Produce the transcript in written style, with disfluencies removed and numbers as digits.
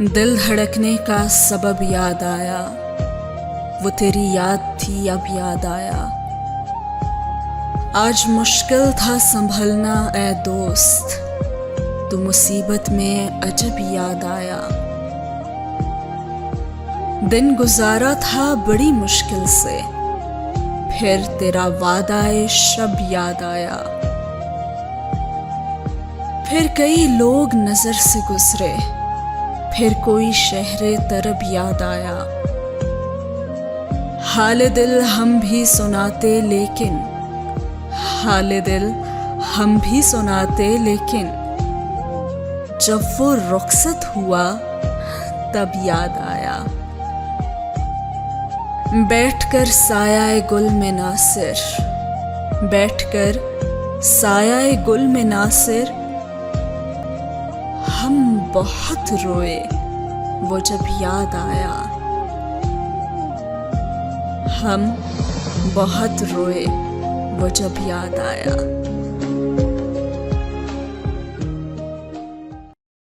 दिल धड़कने का सबब याद आया, वो तेरी याद थी अब याद आया। आज मुश्किल था संभलना ए दोस्त, तो मुसीबत में अजब याद आया। दिन गुजारा था बड़ी मुश्किल से, फिर तेरा वादा-ए शब याद आया। फिर कई लोग नजर से गुजरे, फिर कोई शहरे तरब याद आया। हाल दिल हम भी सुनाते लेकिन, हाल दिल हम भी सुनाते लेकिन, जब वो रुखसत हुआ तब याद आया। बैठकर साया गुल में नासिर, बैठकर साया गुल में नासिर, हम बहुत रोए वो जब याद आया। हम बहुत रोए वो जब याद आया।